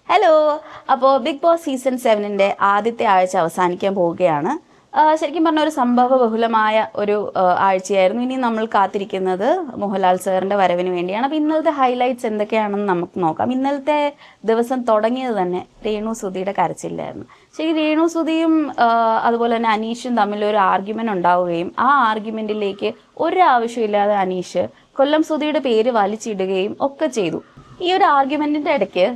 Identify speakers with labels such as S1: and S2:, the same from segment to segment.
S1: Hello. അപ്പോൾ big boss season 7ൻ്റെ ആദ്യത്തെ ആഴ്ച അവസാനിക്കാൻ പോവുകയാണ്. ശരിക്കും പറഞ്ഞ ഒരു സംഭവ ബഹുലമായ ഒരു ആഴ്ചയായിരുന്നു. ഇനി നമ്മൾ കാത്തിരിക്കുന്നത് മോഹൻലാൽ സാറിൻ്റെ വരവിന് വേണ്ടിയാണ്. അപ്പോൾ ഇന്നലത്തെ ഹൈലൈറ്റ്സ് എന്തൊക്കെയാണെന്ന് നമുക്ക് നോക്കാം. ഇന്നലത്തെ ദിവസം തുടങ്ങിയത് തന്നെ രേണു സുധിയുടെ കരച്ചിലായിരുന്നു. ശരി, രേണു സുധിയും അതുപോലെ തന്നെ അനീഷും തമ്മിൽ ഒരു ആർഗ്യുമെൻ്റ് ഉണ്ടാവുകയും ആ ആർഗ്യുമെൻറ്റിലേക്ക് ഒരാവശ്യമില്ലാതെ അനീഷ് കൊല്ലം സുധിയുടെ പേര് വലിച്ചിടുകയും ഒക്കെ ചെയ്തു. ഈ ഒരു ആർഗ്യുമെൻറ്റിൻ്റെ ഇടയ്ക്ക്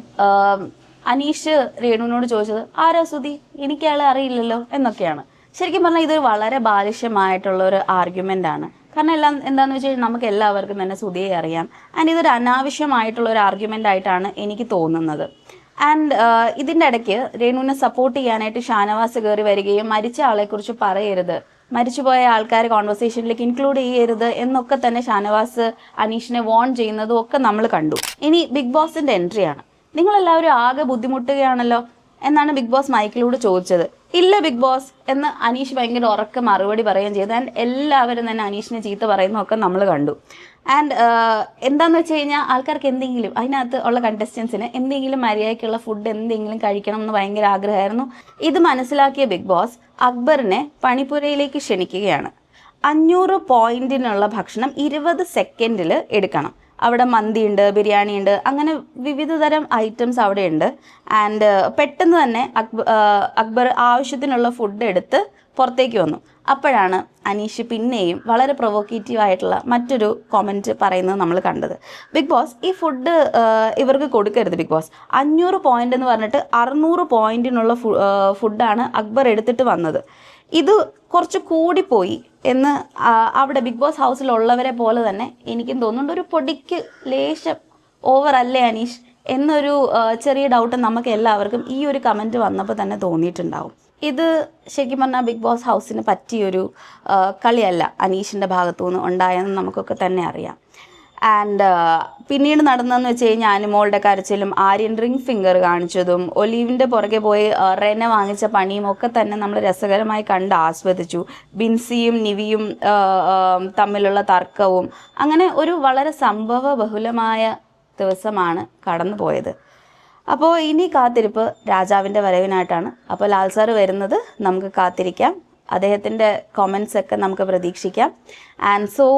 S1: അനീഷ് രേണുവിനോട് ചോദിച്ചത് ആരാ സുധി, എനിക്കയാളെ അറിയില്ലല്ലോ എന്നൊക്കെയാണ്. ശരിക്കും പറഞ്ഞാൽ ഇതൊരു വളരെ ബാലിഷ്യമായിട്ടുള്ള ഒരു ആർഗ്യുമെൻ്റ് ആണ്. കാരണം എന്താണെന്ന് വെച്ച് കഴിഞ്ഞാൽ നമുക്ക് എല്ലാവർക്കും തന്നെ സുധിയെ അറിയാം. ആൻഡ് ഇതൊരു അനാവശ്യമായിട്ടുള്ള ഒരു ആർഗ്യുമെൻ്റ് ആയിട്ടാണ് എനിക്ക് തോന്നുന്നത്. ആൻഡ് ഇതിൻ്റെ ഇടയ്ക്ക് രേണുവിനെ സപ്പോർട്ട് ചെയ്യാനായിട്ട് ഷാനവാസ് കയറി വരികയും മരിച്ച ആളെക്കുറിച്ച് പറയരുത്, മരിച്ചുപോയ ആൾക്കാർ കോൺവെർസേഷനിലേക്ക് ഇൻക്ലൂഡ് ചെയ്യരുത് എന്നൊക്കെ തന്നെ ഷാനവാസ് അനീഷിനെ വോൺ ചെയ്യുന്നതും ഒക്കെ നമ്മൾ കണ്ടു. ഇനി ബിഗ് ബോസിൻ്റെ എൻട്രിയാണ്. നിങ്ങളെല്ലാവരും ആകെ ബുദ്ധിമുട്ടുകയാണല്ലോ എന്നാണ് ബിഗ് ബോസ് മൈക്കിലൂടെ ചോദിച്ചത്. ഇല്ല ബിഗ് ബോസ് എന്ന് അനീഷ് ഭയങ്കര ഉറക്ക മറുപടി പറയുകയും ചെയ്തു. ആൻഡ് എല്ലാവരും തന്നെ അനീഷിനെ ചീത്ത പറയുന്നതൊക്കെ നമ്മൾ കണ്ടു. ആൻഡ് എന്താണെന്ന് വെച്ച് കഴിഞ്ഞാൽ ആൾക്കാർക്ക് എന്തെങ്കിലും അതിനകത്ത് ഉള്ള കണ്ടസ്റ്റൻസിന് എന്തെങ്കിലും മര്യാദയ്ക്കുള്ള ഫുഡ് എന്തെങ്കിലും കഴിക്കണം എന്ന് ഭയങ്കര ആഗ്രഹമായിരുന്നു. ഇത് മനസ്സിലാക്കിയ ബിഗ് ബോസ് അക്ബറിനെ പണിപ്പുരയിലേക്ക് ക്ഷണിക്കുകയാണ്. 500 പോയിന്റിനുള്ള ഭക്ഷണം 20 സെക്കൻഡിൽ എടുക്കണം. അവിടെ മന്തിയുണ്ട്, ബിരിയാണിയുണ്ട്, അങ്ങനെ വിവിധ തരം ഐറ്റംസ് അവിടെ ഉണ്ട്. ആൻഡ് പെട്ടെന്ന് തന്നെ അക്ബർ ആവശ്യത്തിനുള്ള ഫുഡ് എടുത്ത് പുറത്തേക്ക് വന്നു. അപ്പോഴാണ് അനീഷ് പിന്നെയും വളരെ പ്രൊവോക്കേറ്റീവ് ആയിട്ടുള്ള മറ്റൊരു കോമൻറ്റ് പറയുന്നത് നമ്മൾ കണ്ടത്. ബിഗ് ബോസ് ഈ ഫുഡ് ഇവർക്ക് കൊടുക്കരുത് ബിഗ് ബോസ്. 500 പോയിന്റ് എന്ന് പറഞ്ഞിട്ട് 600 പോയിന്റിനുള്ള ഫുഡാണ് അക്ബർ എടുത്തിട്ട് വന്നത്. ഇത് കുറച്ച് കൂടിപ്പോയി എന്ന് അവിടെ ബിഗ് ബോസ് ഹൗസിലുള്ളവരെ പോലെ തന്നെ എനിക്കും തോന്നുന്നുണ്ട്. ഒരു പൊടിക്ക് ലേശം ഓവർ അല്ലേ അനീഷ് എന്നൊരു ചെറിയ ഡൗട്ട് നമുക്ക് എല്ലാവർക്കും ഈ ഒരു കമൻറ്റ് വന്നപ്പോൾ തന്നെ തോന്നിയിട്ടുണ്ടാവും. ഇത് ശരിക്കും പറഞ്ഞാൽ ബിഗ് ബോസ് ഹൗസിന് പറ്റിയൊരു കളിയല്ല അനീഷിൻ്റെ ഭാഗത്തു നിന്ന് ഉണ്ടായെന്ന് നമുക്കൊക്കെ തന്നെ അറിയാം. ആൻഡ് പിന്നീട് നടന്നതെന്ന് വെച്ച് കഴിഞ്ഞാൽ അനുമോളുടെ കരച്ചിലും ആര്യൻ റിംഗ് ഫിംഗർ കാണിച്ചതും ഒലീവിൻ്റെ പുറകെ പോയി റെന വാങ്ങിച്ച പണിയും ഒക്കെ തന്നെ നമ്മൾ രസകരമായി കണ്ട് ആസ്വദിച്ചു. ബിൻസിയും നിവിയും തമ്മിലുള്ള തർക്കവും അങ്ങനെ ഒരു വളരെ സംഭവ ബഹുലമായ ദിവസമാണ് കടന്നു പോയത്. അപ്പോൾ ഇനി കാത്തിരിപ്പ് രാജാവിൻ്റെ വരവിനായിട്ടാണ്. അപ്പോൾ ലാൽ സാർ വരുന്നത് നമുക്ക് കാത്തിരിക്കാം. അദ്ദേഹത്തിൻ്റെ കൊമൻസ് ഒക്കെ നമുക്ക് പ്രതീക്ഷിക്കാം. And so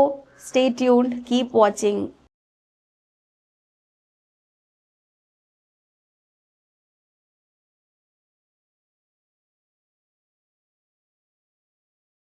S1: stay tuned, keep watching